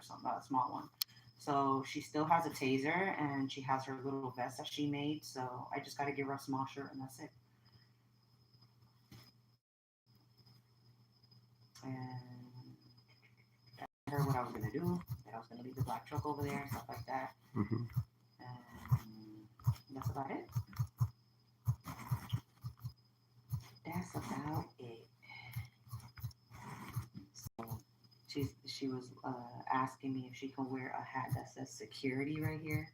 something, a small one. So she still has a taser and she has her little vest that she made. So I just got to give her a small shirt and that's it. And I heard what I was gonna do. That I was gonna leave the black truck over there, stuff like that. Mm-hmm. And that's about it. That's about it. So she was asking me if she can wear a hat that says security right here,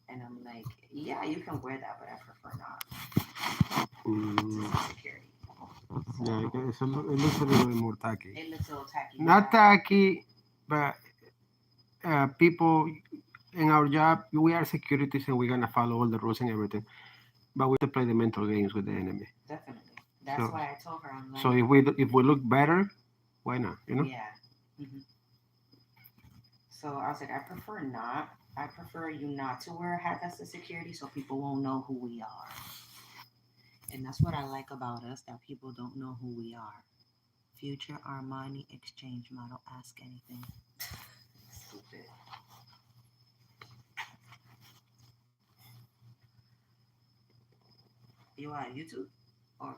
and I'm like, yeah, you can wear that, but I prefer not to Mm, say security. yeah, So it looks a little bit more tacky. it looks a little tacky, Not yeah. tacky, but people in our job, we are securities and we're gonna follow all the rules and everything. But we have to play the mental games with the enemy. Definitely. That's So, why I told her I'm so like, if we look better, why not? You know. yeah. Hmm. So I was like, I prefer not. I prefer you not to wear a hat that's a security so people won't know who we are. And that's what I like about us, that people don't know who we are. Future Armani exchange model. Ask anything. Stupid. You are YouTube or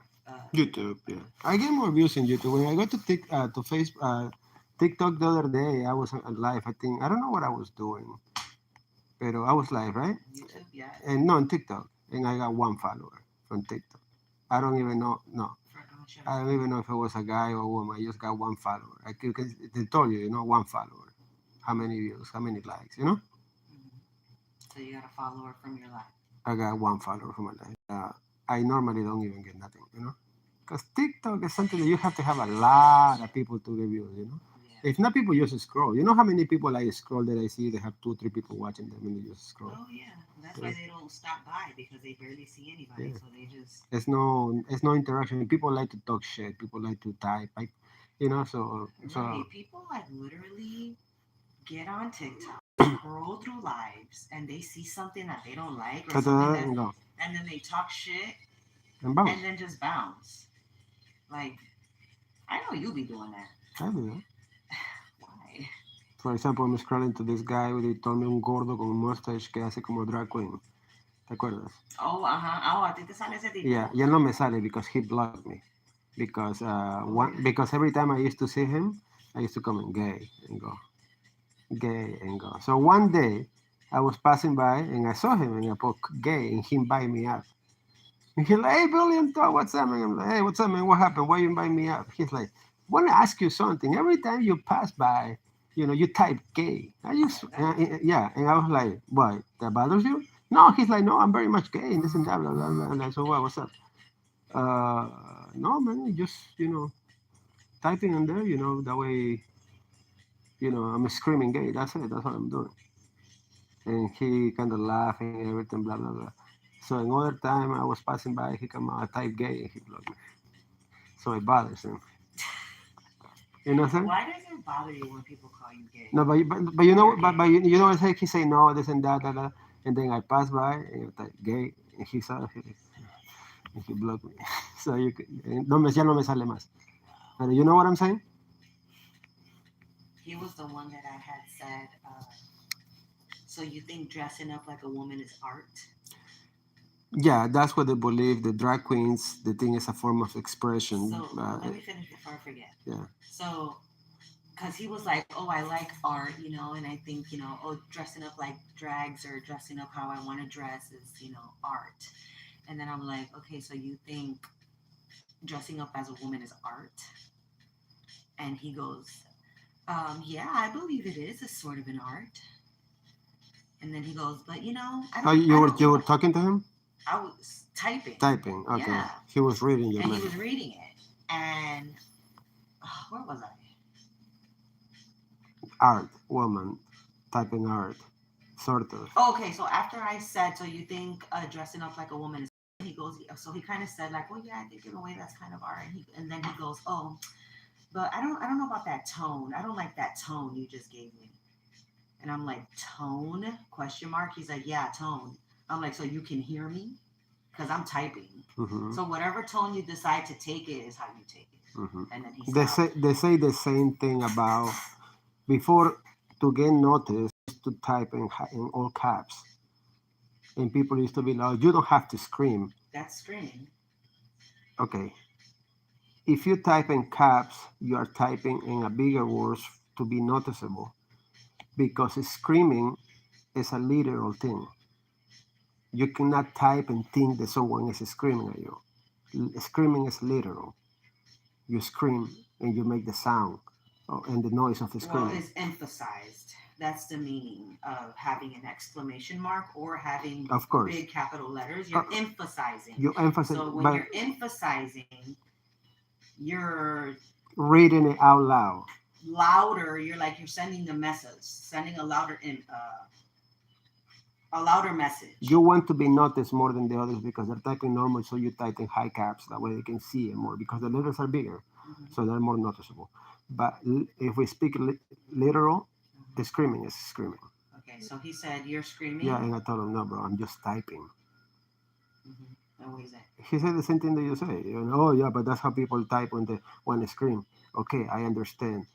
YouTube, yeah. I get more views in YouTube. When I go to Facebook, TikTok the other day, I was on live. I think I don't know what I was doing, but I was live, right? YouTube? Yes. And no, on TikTok, and I got one follower from TikTok. I don't even know. No, For gotcha. I don't even know if it was a guy or a woman. I just got one follower. They told you, one follower. How many views? How many likes? Hmm. So you got a follower from your life. I got one follower from my life. I normally don't even get nothing. Because TikTok is something that you have to have a lot of people to review. Yeah. If not, people just scroll. You know how many people I scroll that I see they have two, three people watching them and they just scroll. Oh yeah. That's Yeah. why they don't stop by because they barely see anybody. Yeah. So they just It's no interaction. People like to talk shit. People like to type. So right. People like literally get on TikTok, scroll through lives, and they see something that they don't like or something that, and go and then they talk shit and bounce. and then just bounce. Like I know you be doing that. I do that. Why? For example, I'm scrolling to this guy who they told me un gordo con un mustache que hace como drag queen. ¿Te acuerdas? Oh, ajá. Oh, a ti te sale ese Yeah, tipo. ya no me sale because he blocked me. Oh yeah. Because every time I used to see him, I used to comment gay and go. So one day I was passing by and I saw him and I put gay and he invited me up. And he's like, hey Billion Thought, what's up, man? I'm like, hey, what's up, man? What happened? Why you invite me up? He's like, wanna ask you something. Every time you pass by, you type gay. Yeah. And I was like, what? That bothers you? No, he's like, no, I'm very much gay and this and that, blah, blah, blah. And I said, well, what's up? Uh, no, man, just, typing in there, that way, I'm screaming gay. That's it. That's what I'm doing. And he kind of laughing and everything, blah, blah, blah. So another time I was passing by, he come out, I type gay, and he blocked me. So it bothers him. You know what I'm saying? Why does it bother you when people call you gay? No, but You're but gay. you know what he say no, this and that, that, that. And then I pass by and I type gay, and he saw it, and he blocked me. So ya no me sale más. Pero you know what I'm saying? He was the one that I had said. So you think dressing up like a woman is art? Yeah, that's what they believe. The drag queens, the thing is a form of expression. So let me finish before I forget. Yeah. So, because he was like, "Oh, I like art, and I think, oh, dressing up like drags or dressing up how I want to dress is, art." And then I'm like, "Okay, so you think dressing up as a woman is art?" And he goes, "Yeah, I believe it is a sort of an art." And then he goes, "But Oh, you were talking to him? I was typing, Typing. Okay. yeah." He was reading your And he mind. was reading it, and where was I? Art, woman, typing art, sort of. Oh, okay, so after I said, so you think dressing up like a woman is, he goes, so he kind of said like, well, yeah, I think in a way that's kind of art, and then he goes, oh, but I don't know about that tone. I don't like that tone you just gave me. And I'm like, tone? Question mark. He's like, yeah, tone. I'm like, so you can hear me? Because I'm typing. Mm-hmm. So whatever tone you decide to take it is how you take it. Mm-hmm. And then he They stopped. say they say the same thing about Before, to get noticed, to type in all caps, and people used to be like, "You don't have to scream." That's screaming. Okay, if you type in caps, you are typing in a bigger words to be noticeable because screaming is a literal thing. You cannot type and think that someone is screaming at you. Screaming is literal. You scream and you make the sound and the noise of the Well, screaming. it's emphasized. That's the meaning of having an exclamation mark or having Of course, big capital letters. uh, You're emphasizing. you emphasize So when by you're emphasizing, you're reading it out loud. louder. You're like you're sending the message, sending a louder message. You want to be noticed more than the others because they're typing normal, so you type in high caps. That way they can see it more because the letters are bigger, Hmm. so they're more noticeable. But if we speak literal, the Hmm. screaming is screaming. Okay, so he said you're Yeah, screaming. and I told him, no, bro, I'm just typing. Hmm. And what he said? He said the same thing that you say. You know, oh yeah, but that's how people type when they scream. Okay, I understand.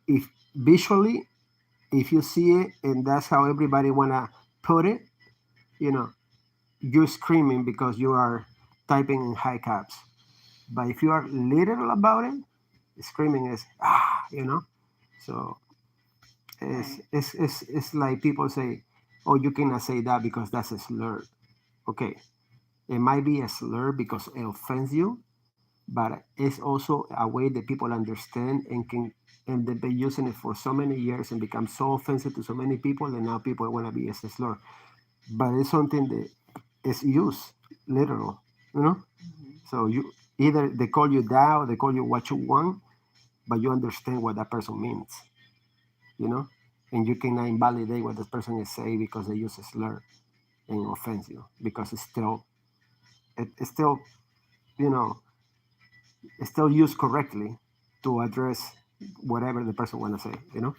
If visually, if you see it, and that's how everybody wanna put it, you know, you're screaming because you are typing in high caps. But if you are literal about it, screaming is you know. So Right. it's like people say, oh, you cannot say that because that's a slur. Okay, it might be a slur because it offends you, but it's also a way that people understand and can and they've been using it for so many years and become so offensive to so many people that now people want to be as a slur. But it's something that is used literal, you know. Hmm. So you either they call you that or they call you what you want, but you understand what that person means, you know, and you cannot invalidate what this person is saying because they use a slur and offends you because it's still you know it's still used correctly to address whatever the person want to say, you know.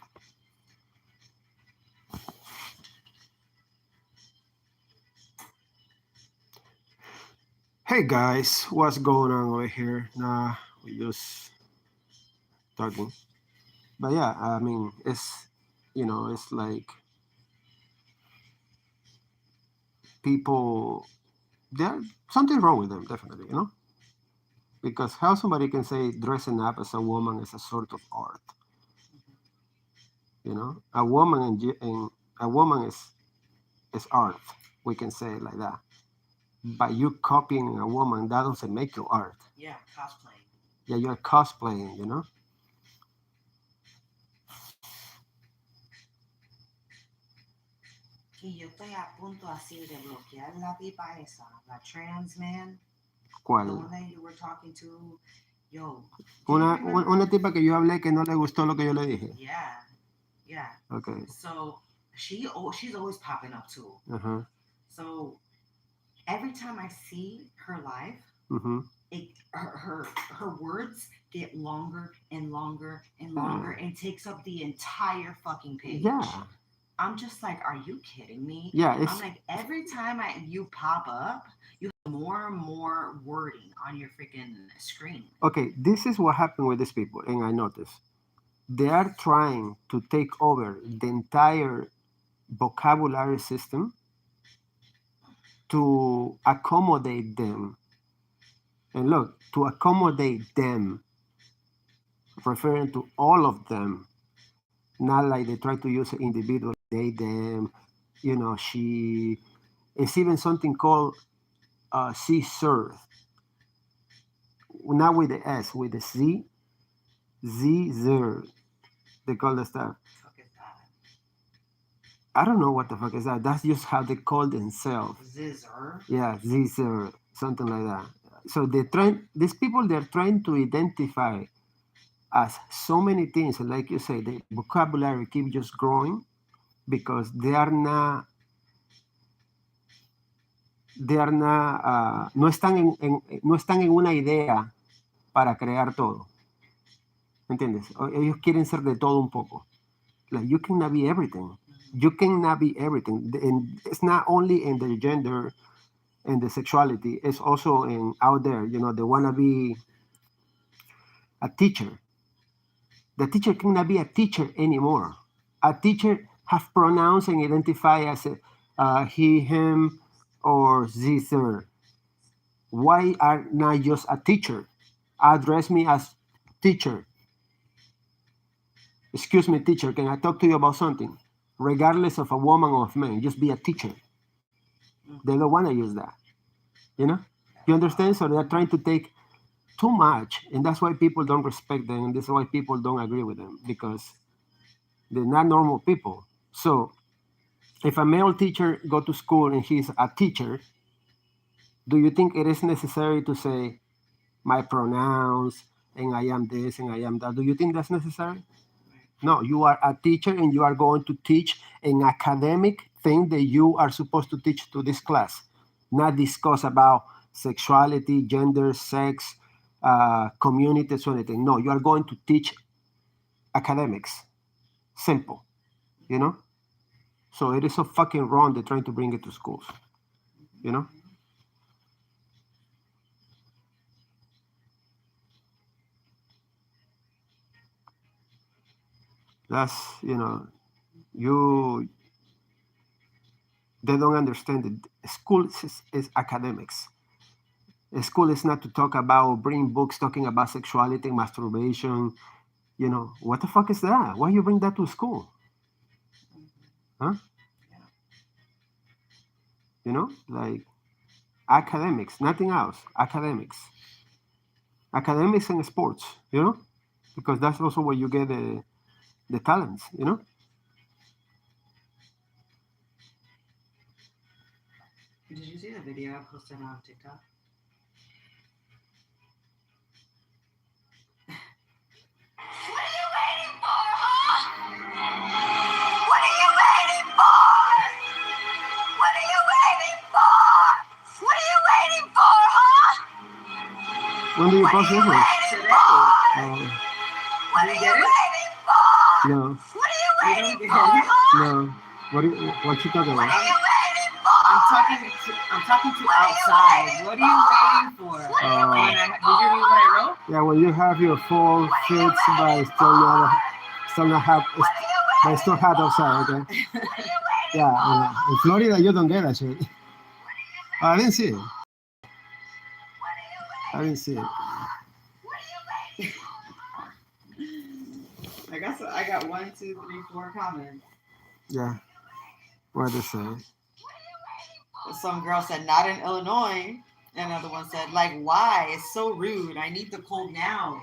Hey guys, what's going on over here? Nah, we just talking. But yeah, I mean, it's it's like people there's something wrong with them, definitely, you know, because how somebody can say dressing up as a woman is a sort of art, you know, a woman is art. We can say it like that. But you copying a woman that doesn't make you art. Yeah, cosplaying. Yeah, you're cosplaying, you know. Y yo estoy a punto así de bloquear la pipa esa, la trans man, the ¿Cuál? one that you were talking to. Yo, do you Una remember? tipa que yo hablé que no le gustó lo que yo le dije. Yeah, yeah. Okay. So she's always popping up too. Uh-huh. So every time I see her live, Mm-hmm. her words get longer and longer and longer Yeah. and takes up the entire fucking page. Yeah. I'm just like, are you kidding me? Yeah. I'm It's like, every time you pop up, you have more and more wording on your freaking screen. okay. This is what happened with these people, and I noticed they are trying to take over the entire vocabulary system to accommodate them. And look, to accommodate them, referring to all of them, not like they try to use it individually, they, them, she. It's even something called C Sir, not with the S, with the Z, Z Zer. They call the stuff. Fuck is that? I don't know what the fuck is that. That's just how they call themselves. Zizzer. Yeah, Z Zer, something like that. So they're trying. These people they're trying to identify as so many things. And like you say, the vocabulary keep just growing because no están no están en una idea para crear todo. ¿Entiendes? Ellos quieren ser de todo un poco. Like you cannot be everything. Mhm. You cannot be everything. And it's not only in the gender and the sexuality. It's also in out there. You know, they wanna be a teacher. The teacher cannot be a teacher anymore. A teacher have pronouns and identify as he, him, or ze, her. Why are not just a teacher? Address me as teacher. Excuse me, teacher, can I talk to you about something? Regardless of a woman or of man, just be a teacher. They don't want to use that. You know? You understand? So they're trying to take too much, and that's why people don't respect them, and this is why people don't agree with them because they're not normal people. So if a male teacher go to school and he's a teacher, do you think it is necessary to say my pronouns and I am this and I am that? Do you think that's necessary? No, you are a teacher and you are going to teach an academic thing that you are supposed to teach to this class, not discuss about sexuality, gender, sex, communities, or anything. No, you are going to teach academics. Simple, you know? So it is so fucking wrong they're trying to bring it to schools, you know? That's, you, they don't understand it. School is academics. School is not to talk about bring books talking about sexuality, masturbation. What the fuck is that? Why you bring that to school? Huh? Like academics, nothing else. Academics and sports. Because that's also where you get the talents. Did you see the video I posted on TikTok? What are you waiting for, huh? What are you waiting for? What are you waiting for? What are you waiting for, huh? When do you post this one? Today. What are you waiting for? No. What are you waiting for, huh? No. What you talking What about? are you waiting for? I'm talking to outside. What are you waiting for? Did you read what I wrote? Yeah, when you have your full fits by still not hot, but it's still hot outside, okay? Yeah, in Florida you don't get that shit. I didn't see it. I didn't see it. I got 1, 2, 3, 4 comments. Yeah. What they say? Some girl said, not in Illinois. Another one said, like, why? It's so rude. I need the cold now.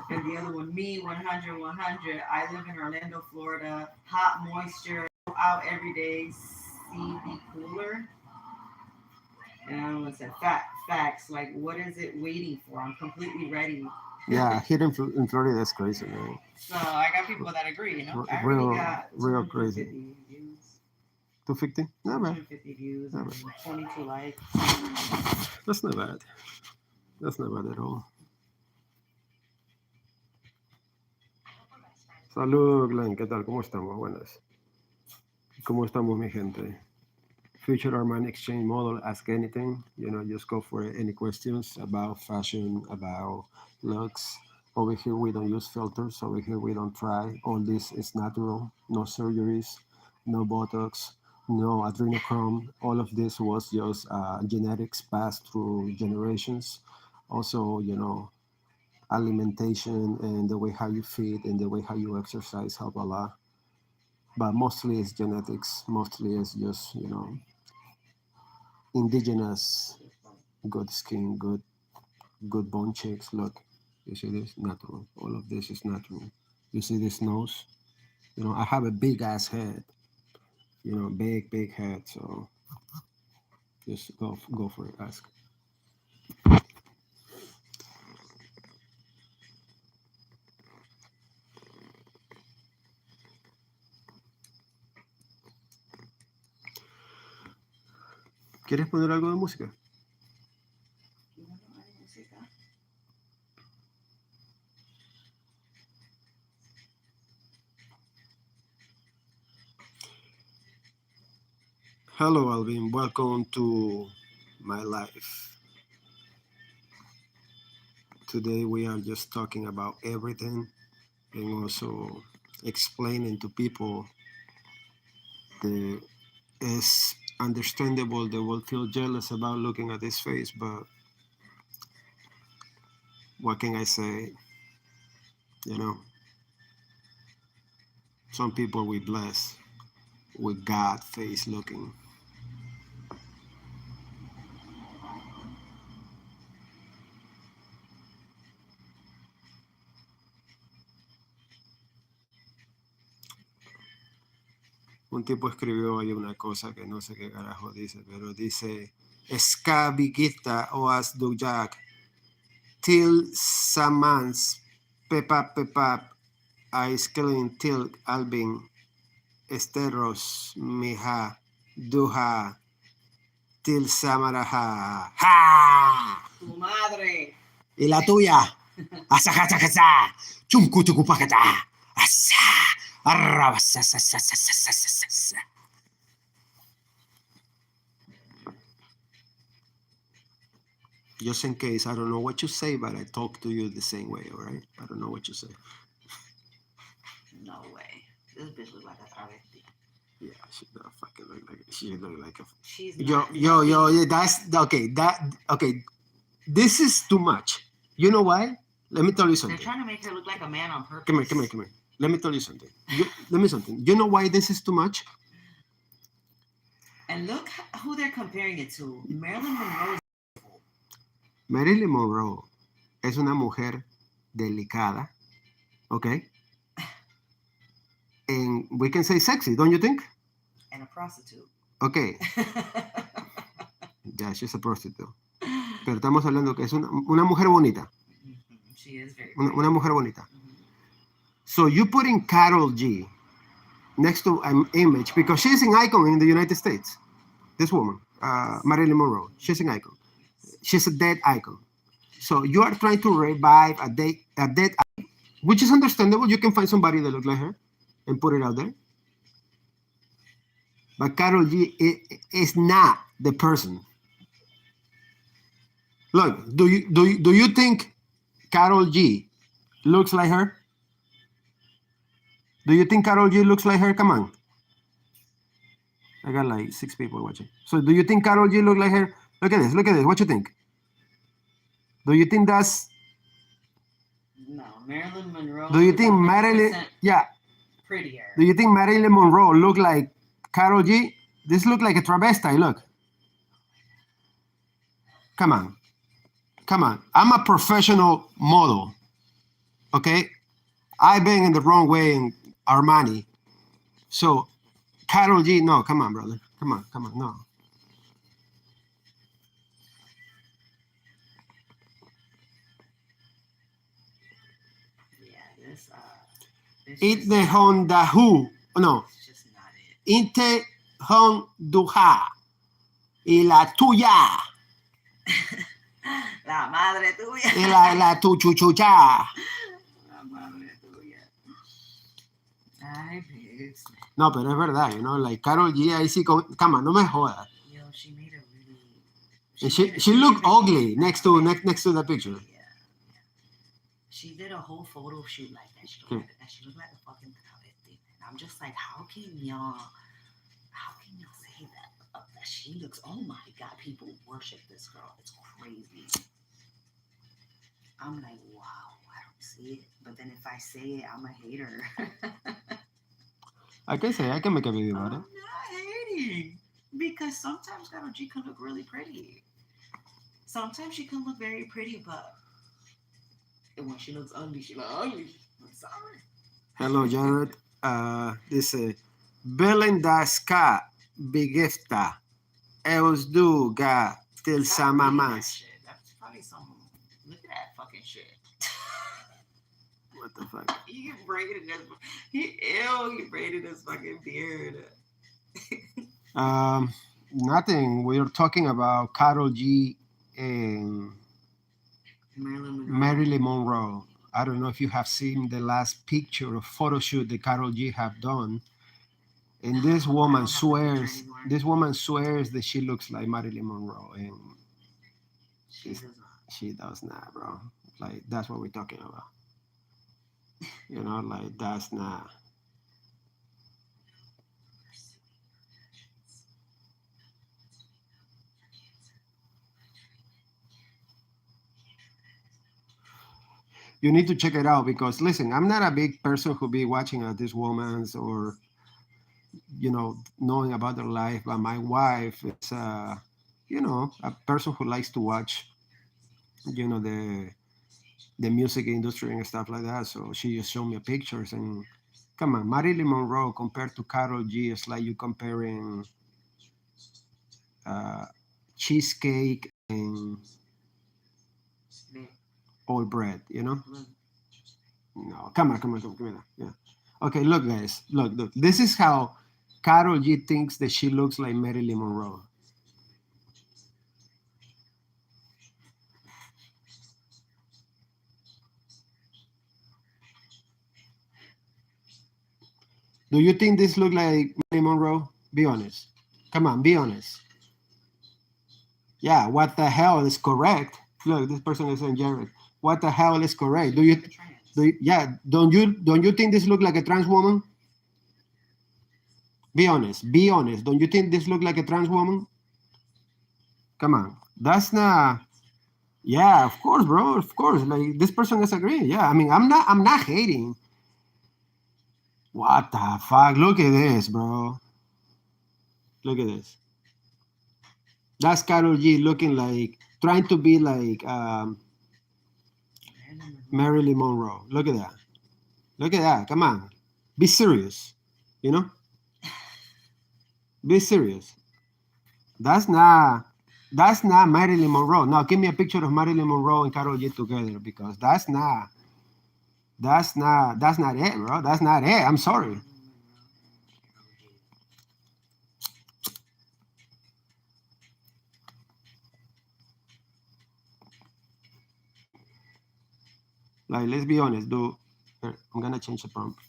And the other one, me, 100, 100. I live in Orlando, Florida. Hot moisture. Go out every day. See, be cooler. And another one said, facts. Like, what is it waiting for? I'm completely ready. Yeah, here in Florida, that's crazy, man. So I got people that agree, I Real, already got real crazy. Views. 250? Not bad. 250 views and 22 likes. That's not bad. That's not bad at all. Saludos, Glenn. ¿Qué tal? ¿Cómo estamos? Buenas. ¿Cómo estamos, mi gente? Future Armani Exchange Model. Ask anything. Just go for any questions about fashion, about looks. Over here, we don't use filters. Over here, we don't try. All this is natural. No surgeries, no Botox, no adrenochrome. All of this was just genetics passed through generations. Also, alimentation and the way how you feed and the way how you exercise help a lot. But mostly it's genetics. Mostly it's just, indigenous, good skin, good bone checks. Look, you see this? Natural. All of this is natural. You see this nose? I have a big ass head. Big head. So just go for it. Ask. ¿Quieres poner algo de música? Hello, Alvin. Welcome to my life. Today we are just talking about everything and also explaining to people the it's understandable they will feel jealous about looking at his face, but what can I say? You know, some people we bless with God face looking. Un tipo escribió ahí una cosa que no sé qué carajo dice, pero dice, Skabigita oas dujak, til samans pepap pepap, aiskilin til albin, esteros miha, duha, til samaraha. ¡Ja! Tu madre. ¿Y la tuya? Asajachajasa, chumcuchucupacata, asa, arrabasasasasasasasasa. Just in case, I don't know what you say, but I talk to you the same way, all right? I don't know what you say. No way. This bitch look like a travesti. Yeah, she don't fucking look like she look like a. She's Yo, not. yo, yo, yeah, that's okay. Okay. This is too much. You know why? Let me tell you They're something. trying to make her look like a man on purpose. Come here. Let me tell you something. Let me something. You know why this is too much? And look who they're comparing it to. Marilyn Monroe. Marilyn Monroe es una mujer delicada, okay? And we can say sexy, don't you think? And a prostitute. Okay. Yeah, she's a prostitute. Pero estamos hablando que es una mujer bonita. She is very una mujer bonita. So you put in Carol G next to an image because she's an icon in the United States. This woman, Marilyn Monroe, she's an icon. She's a dead icon. So you are trying to revive a dead icon, which is understandable. You can find somebody that looks like her and put it out there. But Carol G is not the person. Look, do you think Carol G looks like her? Do you think Carol G looks like her? Come on. I got like 6 people watching. So do you think Carol G looks like her? Look at this. What you think? Do you think that's... No, Marilyn Monroe. Do you think Marilyn... Yeah. Prettier. Do you think Marilyn Monroe look like Carol G? This look like a travesti, look. Come on. I'm a professional model. Okay? I've been in the wrong way in Armani. So, Carol G, no, come on, brother. Come on, no. Yeah, this It the Honda who. No. It's just not it. Inte Honduja. Y la tuya. La madre tuya. Y la tu chuchucha. La madre tuya. Ay, bitch. No, pero es verdad, you know, like Carol G, ahí sí, come on, no me jodas. Yo, she made a really... She looked ugly next to the picture. Yeah. She did a whole photo shoot like that. She looked like a fucking travesti. And I'm just like, how can y'all say that? That she looks, oh my God, people worship this girl. It's crazy. I'm like, wow, I don't see it. But then if I say it, I'm a hater. I can make a video about it. I'm not hating. Because sometimes Karol G can look really pretty. Sometimes she can look very pretty, but when she looks ugly, she looks ugly. I'm sorry. Hello, Jared. This Belinda Ska Bigifta Els Du Ga Til Samamans. That's probably some. Look at that fucking shit. What the fuck? He braided his fucking beard. Nothing. We're talking about Carol G and Marilyn Monroe. I don't know if you have seen the last picture or photo shoot that Carol G have done. And this woman swears that she looks like Marilyn Monroe, and she does not, bro. Like, that's what we're talking about. You know, like that's not. You need to check it out because listen, I'm not a big person who be watching these women's or knowing about their life, but my wife is a person who likes to watch the music industry and stuff like that. So she just showed me pictures and come on, Marilyn Monroe compared to Carol G is like you comparing uh, cheesecake and Yeah. old bread, Look, No, come on. Yeah. Okay, look, guys, look. This is how Carol G thinks that she looks like Marilyn Monroe. Do you think this look like Marilyn Monroe? Be honest. Come on, be honest. Yeah, what the hell is correct? Look, this person is saying Jared. What the hell is correct? the trans. Yeah, don't you think this look like a trans woman? Be honest. Be honest. Don't you think this look like a trans woman? Come on. That's not. Yeah, of course, bro. Of course. Like this person is agreeing. Yeah. I mean, I'm not hating. What the fuck? Look at this, bro. Look at this. That's Carol G looking like trying to be like Marilyn Monroe. Look at that. Look at that. Come on. Be serious. You know? Be serious. That's not Marilyn Monroe. Now give me a picture of Marilyn Monroe and Carol G together because that's not it, bro. That's not it. I'm sorry. Like let's be honest, dude. I'm gonna change the prompt.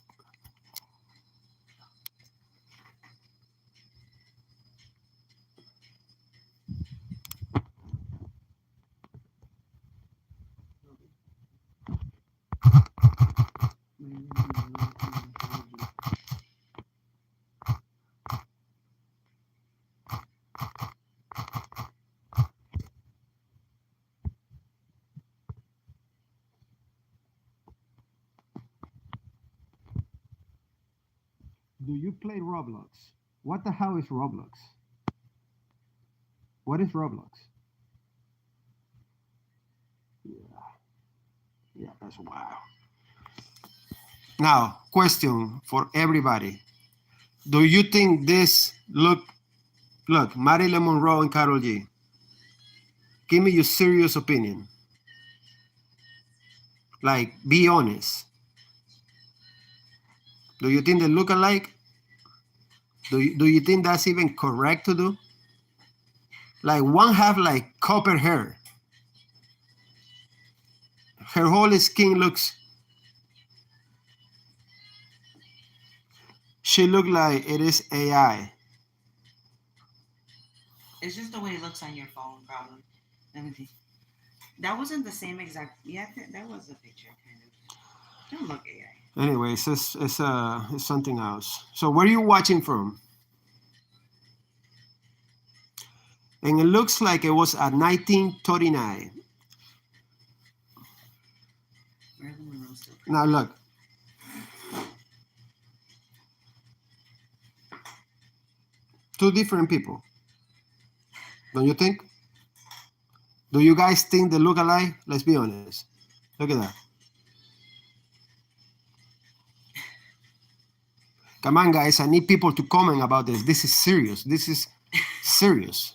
Do you play Roblox? What the hell is Roblox? What is Roblox? Yeah, yeah, that's wow. Now, question for everybody. Do you think this look, Marilyn Monroe and Carol G? Give me your serious opinion. Like, be honest. Do you think they look alike? Do you think that's even correct to do? Like one have like copper hair. Her whole skin looks she look like it is AI. It's just the way it looks on your phone, probably. Let me see. That wasn't the same exact. Yeah, that was a picture, kind of. Don't look AI. Anyway, it's something else. So where are you watching from? And it looks like it was at 1939. Marilyn Monroe still. Now look, two different people. Don't you think? Do you guys think they look alike? Let's be honest. Look at that. Come on, guys. I need people to comment about this. This is serious. This is serious.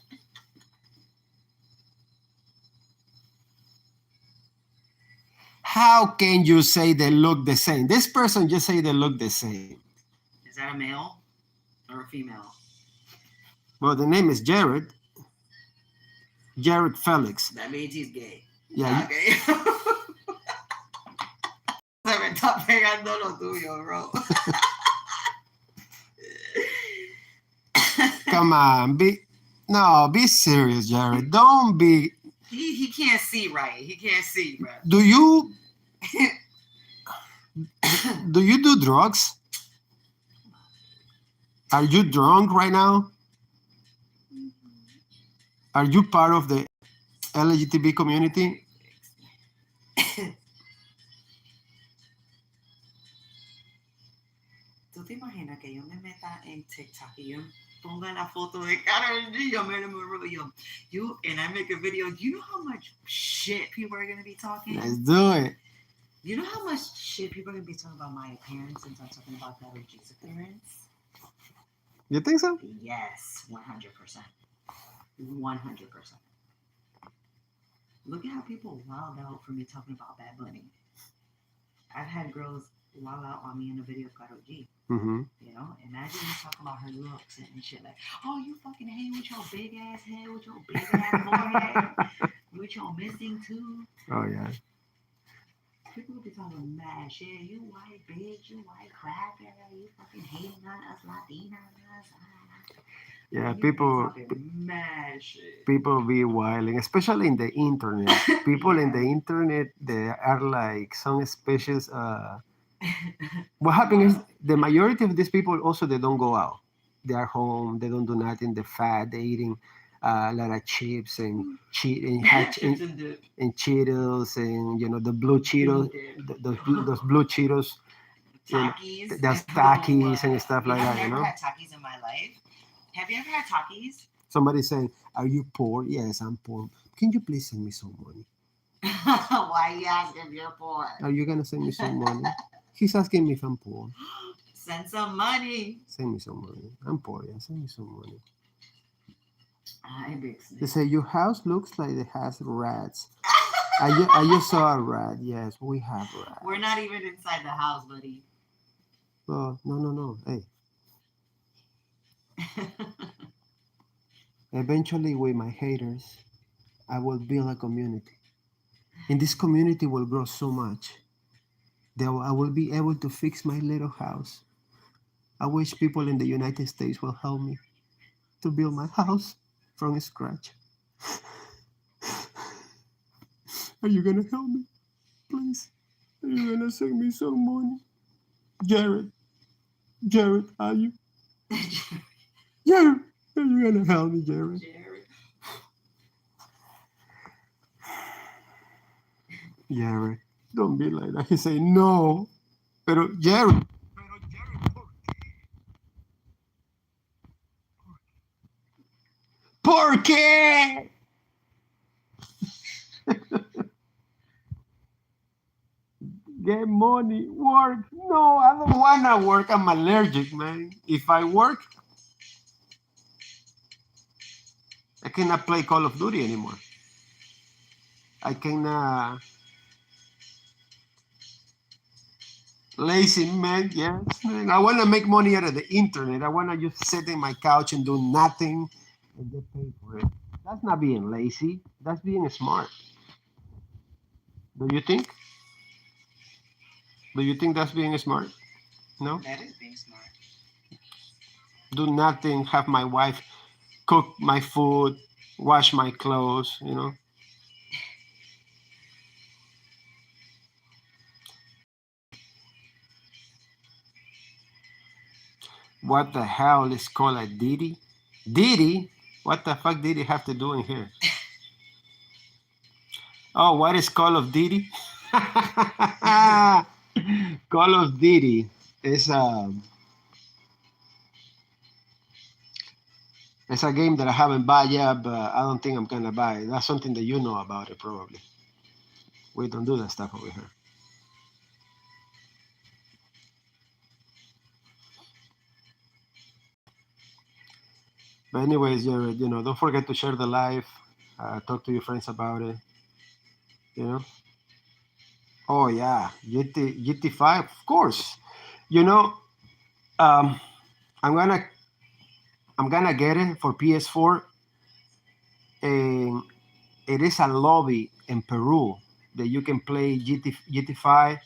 How can you say they look the same? This person just say they look the same. Is that a male or a female? Well, the name is Jared. Jared Felix. That means he's gay. Yeah. Okay. Se me está pegando lo tuyo, bro. Come on, be serious, Jared. Don't be. He can't see right. He can't see, bro. Do you? Do you do drugs? Are you drunk right now? Are you part of the LGTB community? ¿Tú te imaginas que yo me meta en TikTok y yo ponga la foto de Karol G? Yo me enamoro yo. You and I make a video. You know how much shit people are gonna be talking? Let's do it. You know how much shit people are gonna be talking about my appearance since I'm talking about Karol G's appearance? You think so? Yes, 100%. 100%. Look at how people wild out for me talking about Bad Bunny. I've had girls wild out on me in a video of Karol G. Mm-hmm. You know, imagine me talking about her looks and shit like, oh, you fucking hate with your big ass head, with your big ass forehead, with your missing tooth. Oh yeah. People will be talking mad shit. You white bitch, you white cracker, you fucking hating on us Latinas. Yeah, You be people talking mad shit. people be wilding, especially in the internet. People in the internet, they are like some species. What happens is the majority of these people also they don't go out. They are home. They don't do nothing. They're fat. They're eating a lot of chips and cheat and, Chips and dip. and Cheetos and the blue Blue Cheetos, dip. those blue Cheetos, Takis. there's Oh, Takis and stuff like I've that. never had Takis in my life. Have you ever had Takis? Somebody saying, "Are you poor?" Yes, I'm poor. Can you please send me some money? Why you asking if you're poor? Are you gonna send me some money? He's asking me if I'm poor. Send some money. Send me some money. I'm poor. Yeah, send me some money. Hi, big They snake. say your house looks like it has rats. I just saw a rat. Yes, we have rats. We're not even inside the house, buddy. Oh, no. Hey, eventually with my haters, I will build a community. And this community will grow so much that I will be able to fix my little house. I wish people in the United States will help me to build my house from scratch. Are you gonna help me? Please? Are you gonna send me some money? Jared, are you? Jared, are you gonna help me, Jared? Jared. Jared, don't be like that. He say no. Pero Jared. ¿Por qué? Get money, work. No, I don't wanna work. I'm allergic, man. If I work, I cannot play Call of Duty anymore. I cannot. Lazy man, yes. Man. I wanna make money out of the internet. I wanna just sit in my couch and do nothing and get paid for it. That's not being lazy. That's being smart. Do you think? Do you think that's being smart? No? That is being smart. Do nothing, have my wife cook my food, wash my clothes. What the hell is called a Didi? Didi? What the fuck did he have to do in here? Oh, what is Call of Duty? Call of Duty is it's a game that I haven't bought yet, but I don't think I'm gonna buy it. That's something that you know about it probably. We don't do that stuff over here. But anyways, Jared, don't forget to share the live. Talk to your friends about it. You know. Oh yeah, GT5, of course. You know, um, I'm gonna I'm gonna get it for PS4, and it is a lobby in Peru that you can play GT5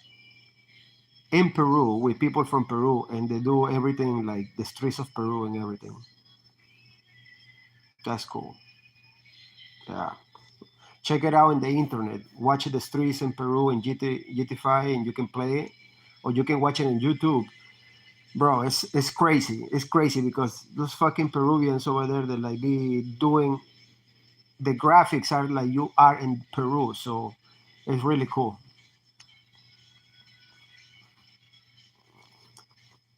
in Peru with people from Peru, and they do everything like the streets of Peru and everything. That's cool. Yeah. Check it out on the internet. Watch the streets in Peru in GT5, and you can play it. or you can watch it on YouTube. Bro, it's crazy. It's crazy because those fucking Peruvians over there, they like be doing the graphics are like you are in Peru, so it's really cool.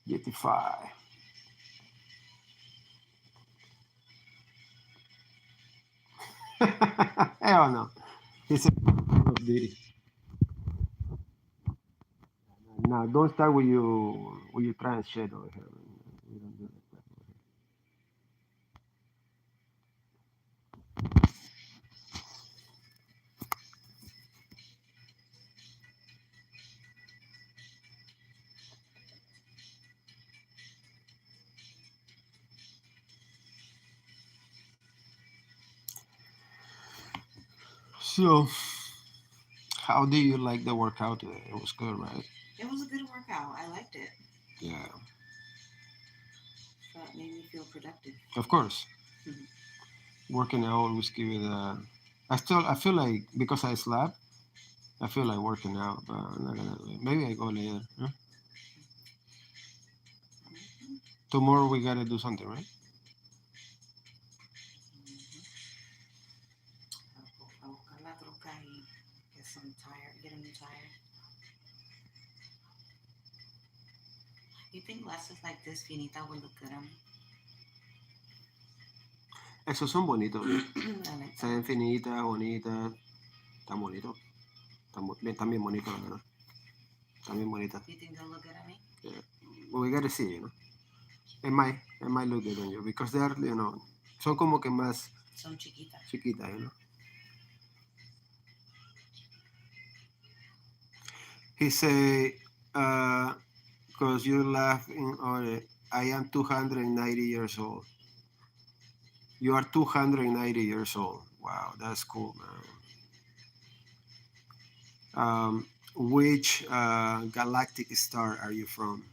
GT5. Hell no. It's a Call of Duty. Now don't start with your trans shit over here. We don't do that. So, how do you like the workout today? It was good, right? It was a good workout. I liked it. Yeah, Felt made me feel productive. of course. Mhm. Working out always give you the. I feel like because I slept, I feel like working out, but I'm not gonna do it. Maybe I go later. Huh? Mhm. Tomorrow we gotta do something, right? Mhm. A buscar la troca y get some tire, get a new tire. You think glasses like this, finita, would look good on me? Esos son bonitos. I like Se them. ven finitas, bonitas. Están bonitos. Están bien bonitos, la verdad. Están bien bonitas. You think they'll look good on me? Yeah. But we gotta see, it might look good on you because they're, son como que más Son chiquitas. chiquitas, He say, because you laugh on it, I am 290 years old. You are 290 years old. Wow, that's cool, man. Which galactic star are you from?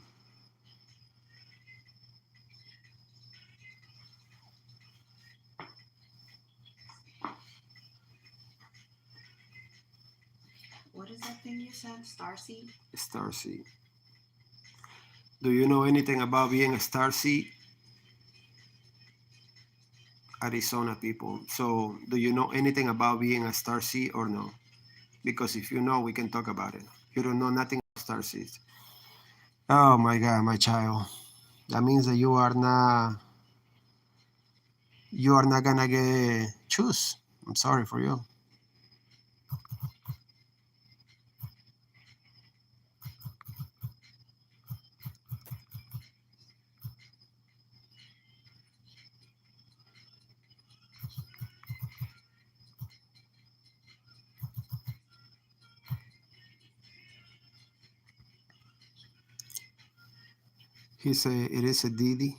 What is that thing you said? Starseed? Starseed. Do you know anything about being a starseed? Arizona people. So, do you know anything about being a starseed or no? Because if you know, we can talk about it. You don't know nothing about starseeds. Oh my God, my child. That means that you are not gonna get choose. I'm sorry for you. He said it is a Didi.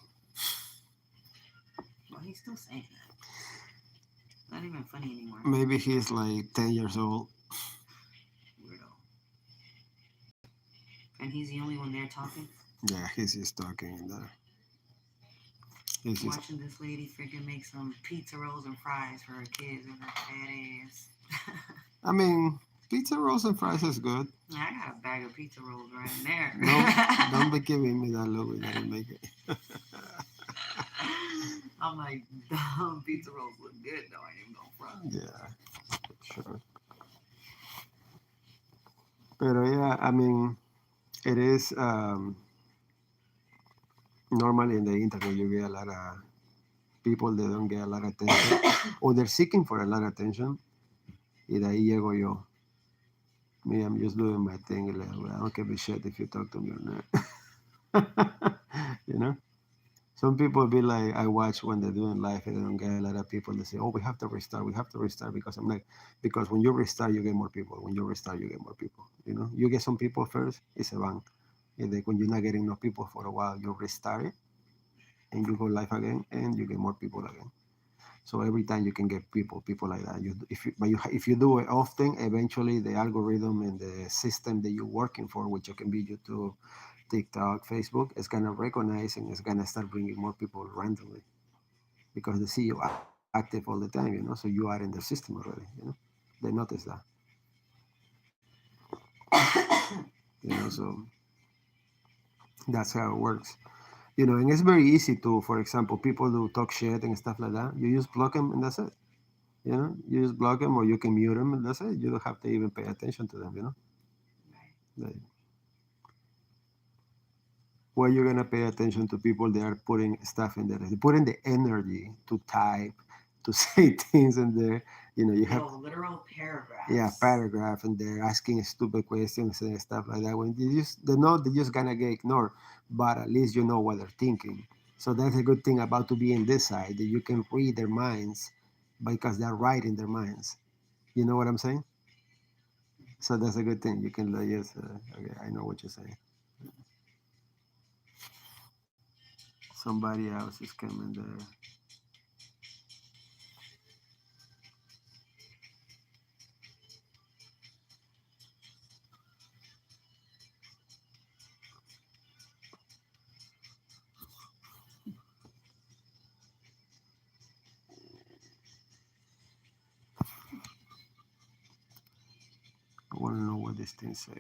Well, he's still saying that. Not even funny anymore. Maybe he's like 10 years old. Weirdo. And he's the only one there talking. Yeah, he's just talking in there. He's just. Watching this lady freaking make some pizza rolls and fries for her kids and her fat ass. I mean, pizza rolls and fries is good. I got a bag of pizza rolls right in there. Don't be giving me that look. We gotta make it. I'm like, dumb pizza rolls look good though. I ain't gonna front. Yeah, sure. But yeah, I mean, it is normally in the internet you get a lot of people that don't get a lot of attention or they're seeking for a lot of attention. Y de ahí llego yo. Me, I'm just doing my thing. Like, well, I don't give a shit if you talk to me or not. you know? Some people be like, I watch when they're doing live and they don't get a lot of people. They say, oh, we have to restart. We have to restart because I'm like, because when you restart, you get more people. When you restart, you get more people. You get some people first, it's a bang. And then when you're not getting enough people for a while, you restart it and you go live again and you get more people again. So every time you can get people like that. If you do it often, eventually the algorithm and the system that you're working for, which can be YouTube, TikTok, Facebook, is gonna recognize and it's gonna start bringing more people randomly because they see you active all the time. So you are in the system already. They notice that. So That's how it works. You know, and it's very easy to, for example, people who talk shit and stuff like that. You just block them and that's it. You know, you just block them or you can mute them and that's it. You don't have to even pay attention to them. You know, Right. like, why you're gonna pay attention to people that are putting stuff in there? They put in the energy to type, to say things in there. You know, you have, Yo, literal yeah, paragraphs. paragraph and they're asking stupid questions and stuff like that. When they know they're just gonna get ignored, but at least you know what they're thinking. So that's a good thing about to be in this side that you can read their minds because they're right in their minds. You know what I'm saying? So that's a good thing. You can yes, okay, I know what you're saying. Somebody else is coming there. I want to know what this thing say.